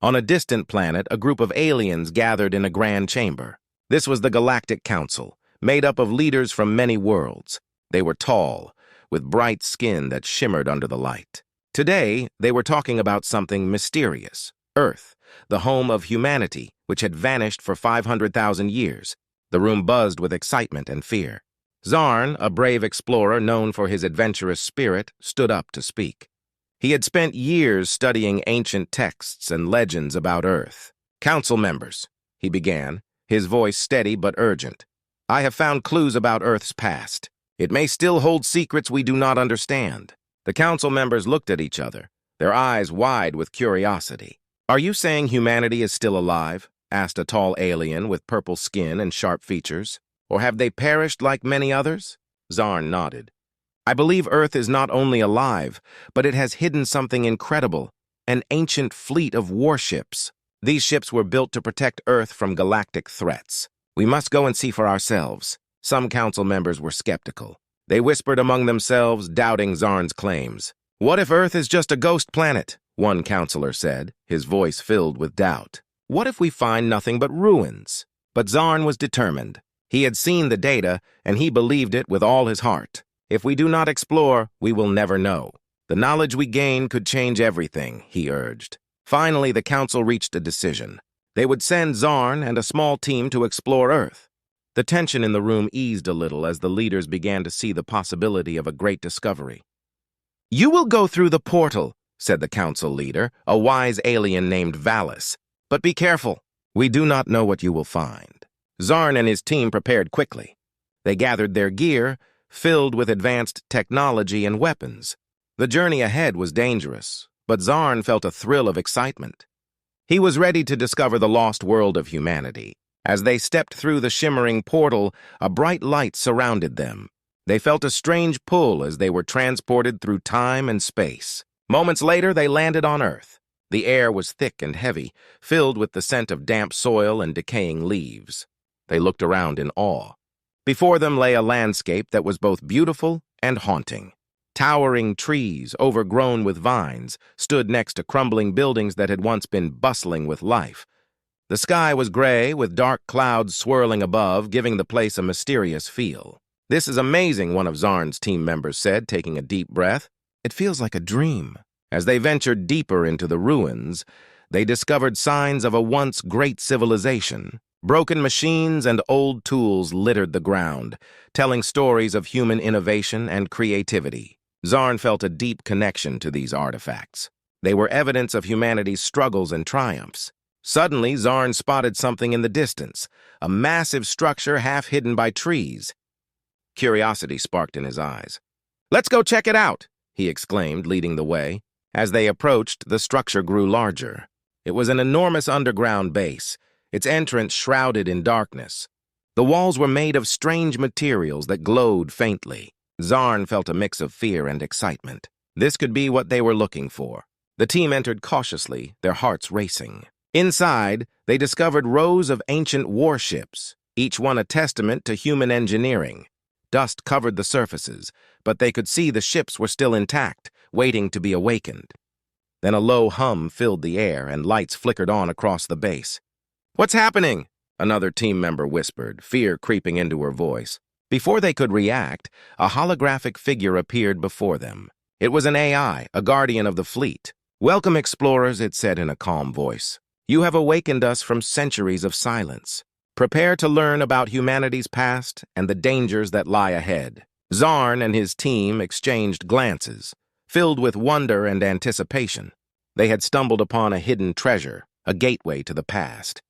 On a distant planet, a group of aliens gathered in a grand chamber. This was the Galactic Council, made up of leaders from many worlds. They were tall, with bright skin that shimmered under the light. Today, they were talking about something mysterious. Earth, the home of humanity, which had vanished for 500,000 years. The room buzzed with excitement and fear. Zarn, a brave explorer known for his adventurous spirit, stood up to speak. He had spent years studying ancient texts and legends about Earth. "Council members," he began, his voice steady but urgent. "I have found clues about Earth's past. It may still hold secrets we do not understand." The council members looked at each other, their eyes wide with curiosity. "Are you saying humanity is still alive?" asked a tall alien with purple skin and sharp features. "Or have they perished like many others?" Zarn nodded. "I believe Earth is not only alive, but it has hidden something incredible, an ancient fleet of warships. These ships were built to protect Earth from galactic threats. We must go and see for ourselves." Some council members were skeptical. They whispered among themselves, doubting Zarn's claims. "What if Earth is just a ghost planet?" one counselor said, his voice filled with doubt. "What if we find nothing but ruins?" But Zarn was determined. He had seen the data, and he believed it with all his heart. "If we do not explore, we will never know. The knowledge we gain could change everything," he urged. Finally, the council reached a decision. They would send Zarn and a small team to explore Earth. The tension in the room eased a little as the leaders began to see the possibility of a great discovery. "You will go through the portal," said the council leader, a wise alien named Valis. "But be careful. We do not know what you will find." Zarn and his team prepared quickly. They gathered their gear, filled with advanced technology and weapons. The journey ahead was dangerous, but Zarn felt a thrill of excitement. He was ready to discover the lost world of humanity. As they stepped through the shimmering portal, a bright light surrounded them. They felt a strange pull as they were transported through time and space. Moments later, they landed on Earth. The air was thick and heavy, filled with the scent of damp soil and decaying leaves. They looked around in awe. Before them lay a landscape that was both beautiful and haunting. Towering trees, overgrown with vines, stood next to crumbling buildings that had once been bustling with life. The sky was gray, with dark clouds swirling above, giving the place a mysterious feel. "This is amazing," one of Zarn's team members said, taking a deep breath. "It feels like a dream." As they ventured deeper into the ruins, they discovered signs of a once great civilization. Broken machines and old tools littered the ground, telling stories of human innovation and creativity. Zarn felt a deep connection to these artifacts. They were evidence of humanity's struggles and triumphs. Suddenly, Zarn spotted something in the distance, a massive structure half hidden by trees. Curiosity sparked in his eyes. "Let's go check it out," he exclaimed, leading the way. As they approached, the structure grew larger. It was an enormous underground base, its entrance shrouded in darkness. The walls were made of strange materials that glowed faintly. Zarn felt a mix of fear and excitement. This could be what they were looking for. The team entered cautiously, their hearts racing. Inside, they discovered rows of ancient warships, each one a testament to human engineering. Dust covered the surfaces, but they could see the ships were still intact, waiting to be awakened. Then a low hum filled the air, and lights flickered on across the base. "What's happening?" another team member whispered, fear creeping into her voice. Before they could react, a holographic figure appeared before them. It was an AI, a guardian of the fleet. "Welcome, explorers," it said in a calm voice. "You have awakened us from centuries of silence. Prepare to learn about humanity's past and the dangers that lie ahead." Zarn and his team exchanged glances, filled with wonder and anticipation. They had stumbled upon a hidden treasure, a gateway to the past.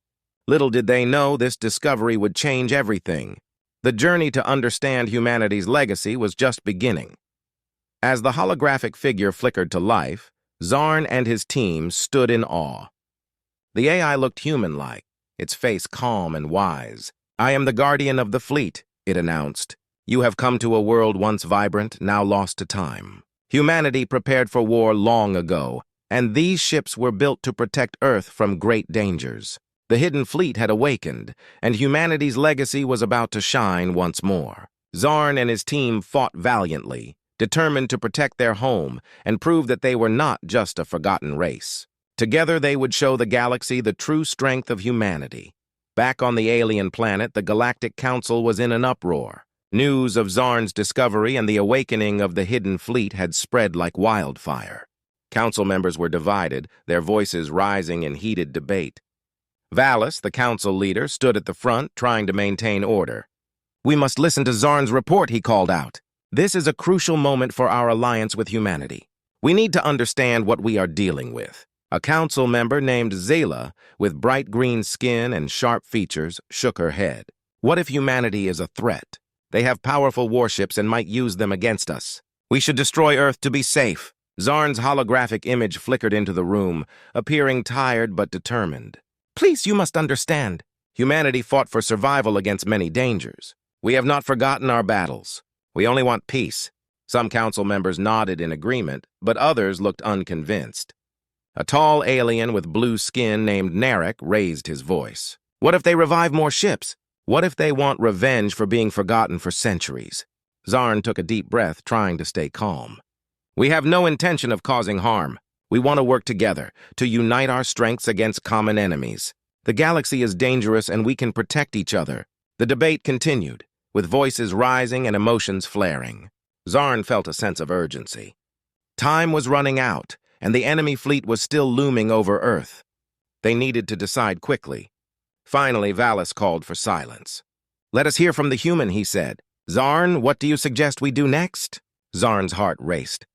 Little did they know this discovery would change everything. The journey to understand humanity's legacy was just beginning. As the holographic figure flickered to life, Zarn and his team stood in awe. The AI looked human-like, its face calm and wise. "I am the guardian of the fleet," it announced. "You have come to a world once vibrant, now lost to time. Humanity prepared for war long ago, and these ships were built to protect Earth from great dangers. The hidden fleet had awakened, and humanity's legacy was about to shine once more. Zarn and his team fought valiantly, determined to protect their home and prove that they were not just a forgotten race. Together they would show the galaxy the true strength of humanity. Back on the alien planet, the Galactic Council was in an uproar. News of Zarn's discovery and the awakening of the hidden fleet had spread like wildfire. Council members were divided, their voices rising in heated debate. Valis, the council leader, stood at the front, trying to maintain order. "We must listen to Zarn's report," he called out. "This is a crucial moment for our alliance with humanity. We need to understand what we are dealing with." A council member named Zayla, with bright green skin and sharp features, shook her head. "What if humanity is a threat? They have powerful warships and might use them against us. We should destroy Earth to be safe." Zarn's holographic image flickered into the room, appearing tired but determined. "Please, you must understand. Humanity fought for survival against many dangers. We have not forgotten our battles. We only want peace." Some council members nodded in agreement, but others looked unconvinced. A tall alien with blue skin named Narek raised his voice. "What if they revive more ships? What if they want revenge for being forgotten for centuries?" Zarn took a deep breath, trying to stay calm. "We have no intention of causing harm. We want to work together, to unite our strengths against common enemies. The galaxy is dangerous and we can protect each other." The debate continued, with voices rising and emotions flaring. Zarn felt a sense of urgency. Time was running out, and the enemy fleet was still looming over Earth. They needed to decide quickly. Finally, Valis called for silence. "Let us hear from the human," he said. "Zarn, what do you suggest we do next?" Zarn's heart raced.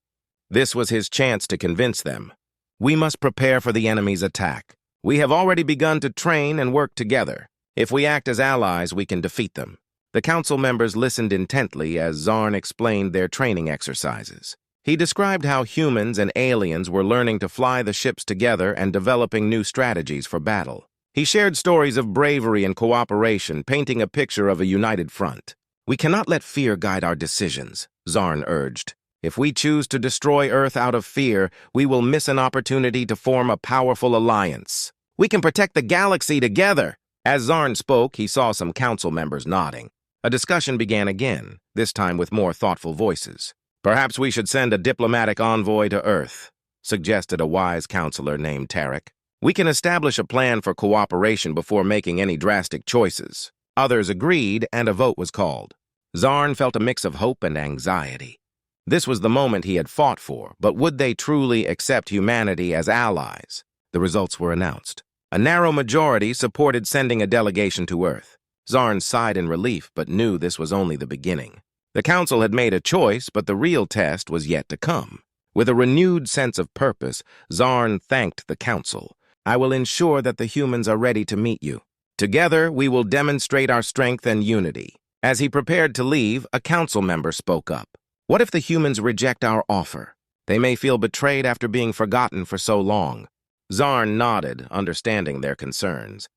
This was his chance to convince them. "We must prepare for the enemy's attack. We have already begun to train and work together. If we act as allies, we can defeat them." The council members listened intently as Zarn explained their training exercises. He described how humans and aliens were learning to fly the ships together and developing new strategies for battle. He shared stories of bravery and cooperation, painting a picture of a united front. "We cannot let fear guide our decisions," Zarn urged. "If we choose to destroy Earth out of fear, we will miss an opportunity to form a powerful alliance. We can protect the galaxy together." As Zarn spoke, he saw some council members nodding. A discussion began again, this time with more thoughtful voices. "Perhaps we should send a diplomatic envoy to Earth," suggested a wise counselor named Tarek. "We can establish a plan for cooperation before making any drastic choices." Others agreed, and a vote was called. Zarn felt a mix of hope and anxiety. This was the moment he had fought for, but would they truly accept humanity as allies? The results were announced. A narrow majority supported sending a delegation to Earth. Zarn sighed in relief, but knew this was only the beginning. The council had made a choice, but the real test was yet to come. With a renewed sense of purpose, Zarn thanked the council. "I will ensure that the humans are ready to meet you. Together, we will demonstrate our strength and unity." As he prepared to leave, a council member spoke up. "What if the humans reject our offer? They may feel betrayed after being forgotten for so long." Zarn nodded, understanding their concerns.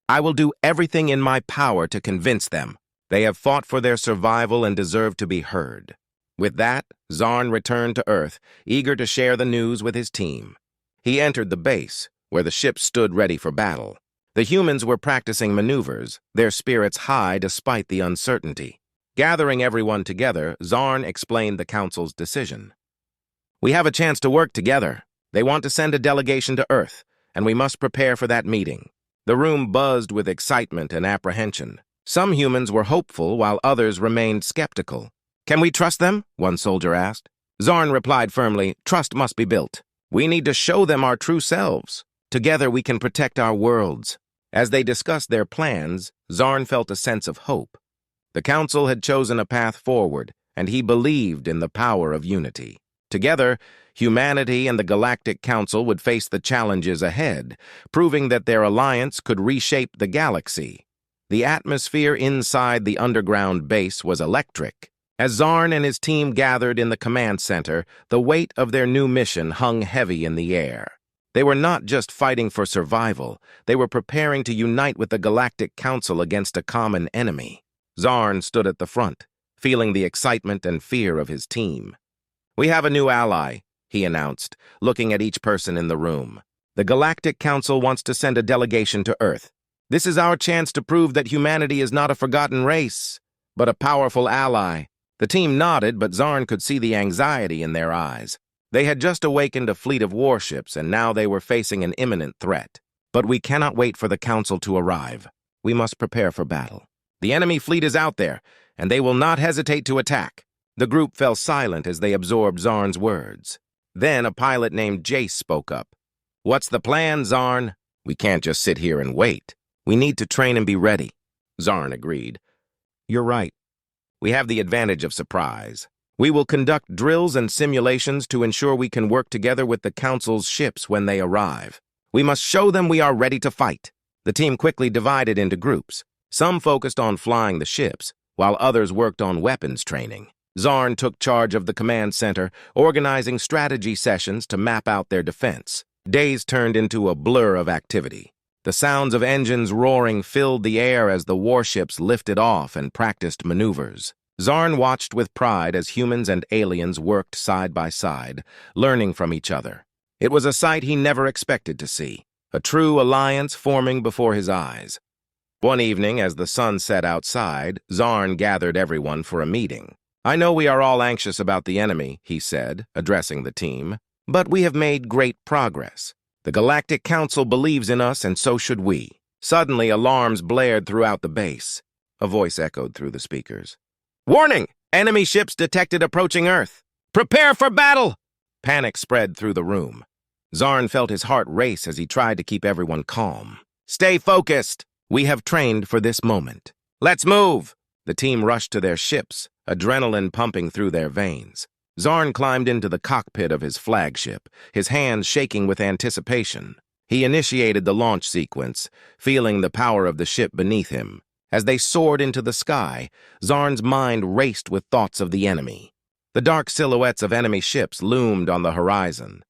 "I will do everything in my power to convince them. They have fought for their survival and deserve to be heard." With that, Zarn returned to Earth, eager to share the news with his team. He entered the base, where the ships stood ready for battle. The humans were practicing maneuvers, their spirits high despite the uncertainty. Gathering everyone together, Zarn explained the council's decision. "We have a chance to work together. They want to send a delegation to Earth, and we must prepare for that meeting." The room buzzed with excitement and apprehension. Some humans were hopeful, while others remained skeptical. "Can we trust them?" one soldier asked. Zarn replied firmly, "Trust must be built. We need to show them our true selves. Together we can protect our worlds." As they discussed their plans, Zarn felt a sense of hope. The council had chosen a path forward, and he believed in the power of unity. Together, humanity and the Galactic Council would face the challenges ahead, proving that their alliance could reshape the galaxy. The atmosphere inside the underground base was electric. As Zarn and his team gathered in the command center, the weight of their new mission hung heavy in the air. They were not just fighting for survival, they were preparing to unite with the Galactic Council against a common enemy. Zarn stood at the front, feeling the excitement and fear of his team. "We have a new ally," he announced, looking at each person in the room. "The Galactic Council wants to send a delegation to Earth. This is our chance to prove that humanity is not a forgotten race, but a powerful ally." The team nodded, but Zarn could see the anxiety in their eyes. They had just awakened a fleet of warships, and now they were facing an imminent threat. But we cannot wait for the Council to arrive. We must prepare for battle. The enemy fleet is out there, and they will not hesitate to attack. The group fell silent as they absorbed Zarn's words. Then a pilot named Jace spoke up. "What's the plan, Zarn? We can't just sit here and wait. We need to train and be ready." Zarn agreed. "You're right. We have the advantage of surprise. We will conduct drills and simulations to ensure we can work together with the Council's ships when they arrive. We must show them we are ready to fight." The team quickly divided into groups. Some focused on flying the ships, while others worked on weapons training. Zarn took charge of the command center, organizing strategy sessions to map out their defense. Days turned into a blur of activity. The sounds of engines roaring filled the air as the warships lifted off and practiced maneuvers. Zarn watched with pride as humans and aliens worked side by side, learning from each other. It was a sight he never expected to see, a true alliance forming before his eyes. One evening, as the sun set outside, Zarn gathered everyone for a meeting. "I know we are all anxious about the enemy," he said, addressing the team, "but we have made great progress. The Galactic Council believes in us, and so should we." Suddenly, alarms blared throughout the base. A voice echoed through the speakers. "Warning! Enemy ships detected approaching Earth! Prepare for battle!" Panic spread through the room. Zarn felt his heart race as he tried to keep everyone calm. "Stay focused! We have trained for this moment. Let's move!" The team rushed to their ships, adrenaline pumping through their veins. Zarn climbed into the cockpit of his flagship, his hands shaking with anticipation. He initiated the launch sequence, feeling the power of the ship beneath him. As they soared into the sky, Zarn's mind raced with thoughts of the enemy. The dark silhouettes of enemy ships loomed on the horizon.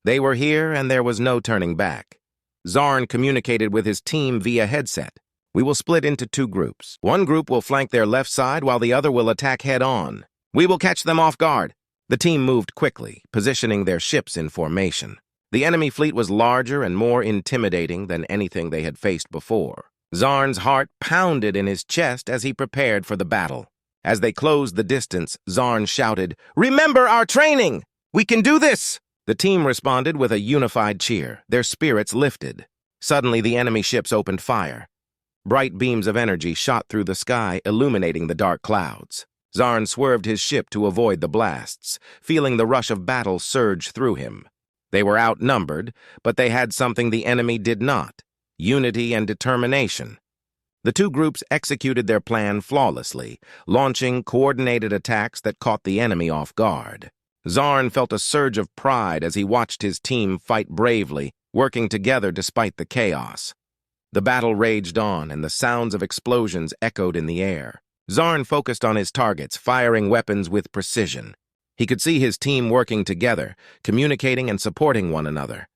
They were here, and there was no turning back. Zarn communicated with his team via headset. "We will split into two groups. One group will flank their left side while the other will attack head-on. We will catch them off guard." The team moved quickly, positioning their ships in formation. The enemy fleet was larger and more intimidating than anything they had faced before. Zarn's heart pounded in his chest as he prepared for the battle. As they closed the distance, Zarn shouted, "Remember our training! We can do this!" The team responded with a unified cheer, their spirits lifted. Suddenly, the enemy ships opened fire. Bright beams of energy shot through the sky, illuminating the dark clouds. Zarn swerved his ship to avoid the blasts, feeling the rush of battle surge through him. They were outnumbered, but they had something the enemy did not: unity and determination. The two groups executed their plan flawlessly, launching coordinated attacks that caught the enemy off guard. Zarn felt a surge of pride as he watched his team fight bravely, working together despite the chaos. The battle raged on, and the sounds of explosions echoed in the air. Zarn focused on his targets, firing weapons with precision. He could see his team working together, communicating and supporting one another.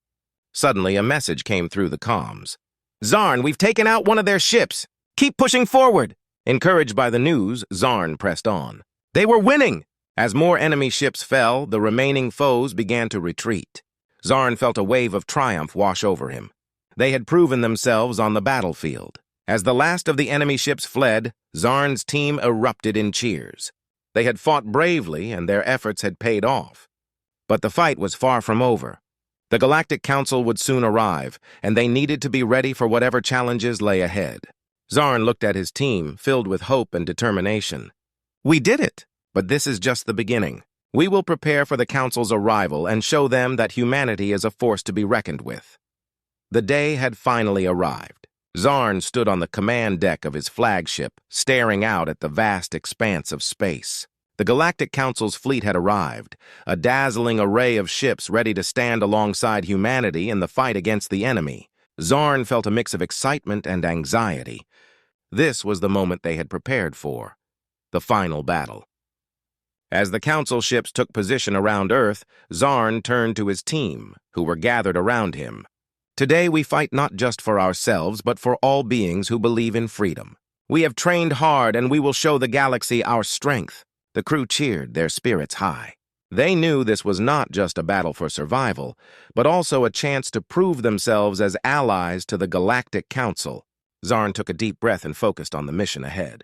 Suddenly, a message came through the comms. "Zarn, we've taken out one of their ships. Keep pushing forward." Encouraged by the news, Zarn pressed on. They were winning! As more enemy ships fell, the remaining foes began to retreat. Zarn felt a wave of triumph wash over him. They had proven themselves on the battlefield. As the last of the enemy ships fled, Zarn's team erupted in cheers. They had fought bravely, and their efforts had paid off. But the fight was far from over. The Galactic Council would soon arrive, and they needed to be ready for whatever challenges lay ahead. Zarn looked at his team, filled with hope and determination. "We did it! But this is just the beginning. We will prepare for the Council's arrival and show them that humanity is a force to be reckoned with." The day had finally arrived. Zarn stood on the command deck of his flagship, staring out at the vast expanse of space. The Galactic Council's fleet had arrived, a dazzling array of ships ready to stand alongside humanity in the fight against the enemy. Zarn felt a mix of excitement and anxiety. This was the moment they had prepared for, the final battle. As the Council ships took position around Earth, Zarn turned to his team, who were gathered around him. "Today we fight not just for ourselves, but for all beings who believe in freedom. We have trained hard, and we will show the galaxy our strength." The crew cheered, their spirits high. They knew this was not just a battle for survival, but also a chance to prove themselves as allies to the Galactic Council. Zarn took a deep breath and focused on the mission ahead.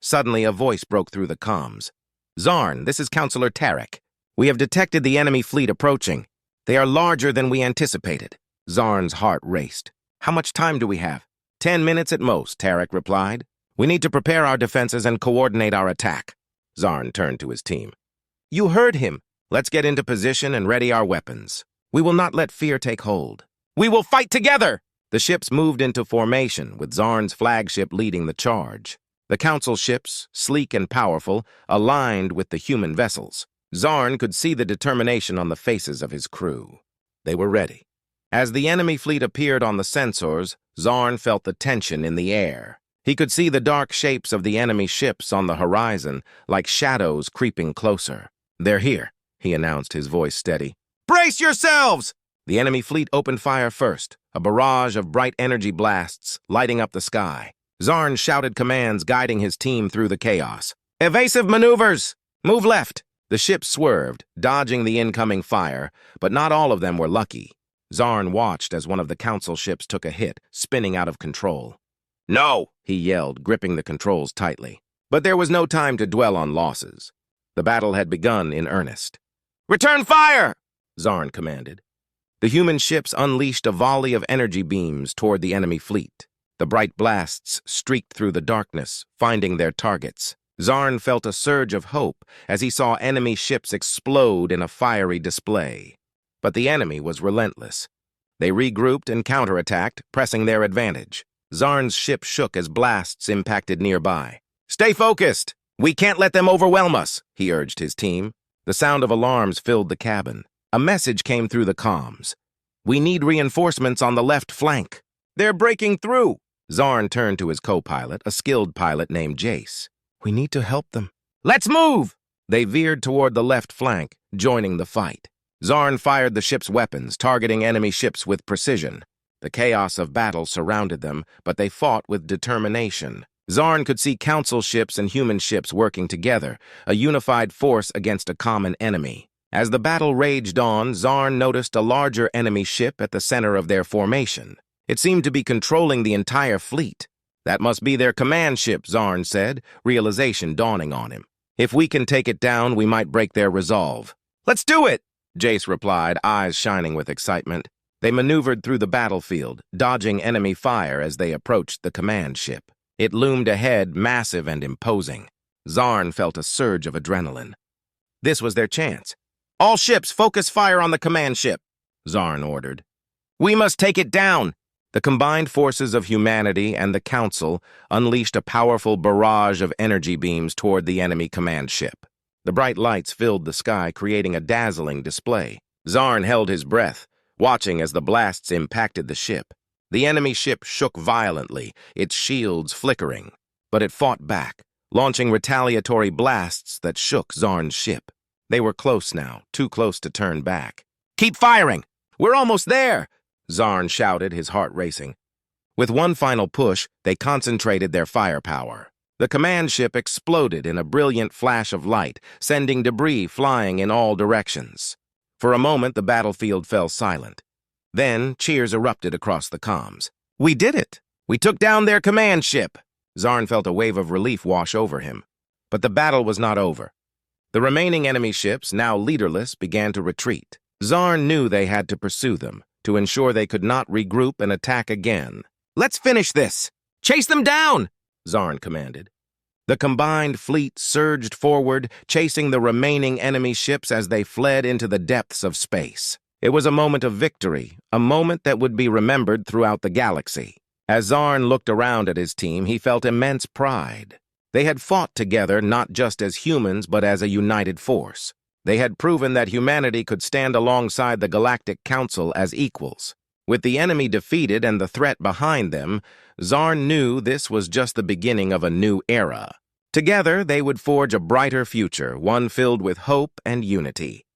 Suddenly, a voice broke through the comms. "Zarn, this is Counselor Tarek. We have detected the enemy fleet approaching. They are larger than we anticipated. Zarn's heart raced. How much time do we have? 10 minutes at most, Tarek replied. We need to prepare our defenses and coordinate our attack. Zarn turned to his team. You heard him. Let's get into position and ready our weapons. We will not let fear take hold. We will fight together! The ships moved into formation, with Zarn's flagship leading the charge. The Council ships, sleek and powerful, aligned with the human vessels. Zarn could see the determination on the faces of his crew. They were ready. As the enemy fleet appeared on the sensors, Zarn felt the tension in the air. He could see the dark shapes of the enemy ships on the horizon, like shadows creeping closer. They're here, he announced, his voice steady. Brace yourselves! The enemy fleet opened fire first, a barrage of bright energy blasts lighting up the sky. Zarn shouted commands, guiding his team through the chaos. Evasive maneuvers! Move left! The ships swerved, dodging the incoming fire, but not all of them were lucky. Zarn watched as one of the Council ships took a hit, spinning out of control. No! He yelled, gripping the controls tightly. But there was no time to dwell on losses. The battle had begun in earnest. Return fire! Zarn commanded. The human ships unleashed a volley of energy beams toward the enemy fleet. The bright blasts streaked through the darkness, finding their targets. Zarn felt a surge of hope as he saw enemy ships explode in a fiery display. But the enemy was relentless. They regrouped and counterattacked, pressing their advantage. Zarn's ship shook as blasts impacted nearby. Stay focused! We can't let them overwhelm us, he urged his team. The sound of alarms filled the cabin. A message came through the comms. We need reinforcements on the left flank. They're breaking through. Zarn turned to his co-pilot, a skilled pilot named Jace. We need to help them. Let's move! They veered toward the left flank, joining the fight. Zarn fired the ship's weapons, targeting enemy ships with precision. The chaos of battle surrounded them, but they fought with determination. Zarn could see Council ships and human ships working together, a unified force against a common enemy. As the battle raged on, Zarn noticed a larger enemy ship at the center of their formation. It seemed to be controlling the entire fleet. That must be their command ship, Zarn said, realization dawning on him. If we can take it down, we might break their resolve. Let's do it! Jace replied, eyes shining with excitement. They maneuvered through the battlefield, dodging enemy fire as they approached the command ship. It loomed ahead, massive and imposing. Zarn felt a surge of adrenaline. This was their chance. All ships, focus fire on the command ship, Zarn ordered. We must take it down. The combined forces of humanity and the Council unleashed a powerful barrage of energy beams toward the enemy command ship. The bright lights filled the sky, creating a dazzling display. Zarn held his breath, watching as the blasts impacted the ship. The enemy ship shook violently, its shields flickering, but it fought back, launching retaliatory blasts that shook Zarn's ship. They were close now, too close to turn back. Keep firing! We're almost there! Zarn shouted, his heart racing. With one final push, they concentrated their firepower. The command ship exploded in a brilliant flash of light, sending debris flying in all directions. For a moment, the battlefield fell silent. Then, cheers erupted across the comms. We did it! We took down their command ship! Zarn felt a wave of relief wash over him. But the battle was not over. The remaining enemy ships, now leaderless, began to retreat. Zarn knew they had to pursue them, to ensure they could not regroup and attack again. Let's finish this! Chase them down! Zarn commanded. The combined fleet surged forward, chasing the remaining enemy ships as they fled into the depths of space. It was a moment of victory, a moment that would be remembered throughout the galaxy. As Zarn looked around at his team, he felt immense pride. They had fought together not just as humans, but as a united force. They had proven that humanity could stand alongside the Galactic Council as equals. With the enemy defeated and the threat behind them, Zarn knew this was just the beginning of a new era. Together, they would forge a brighter future, one filled with hope and unity.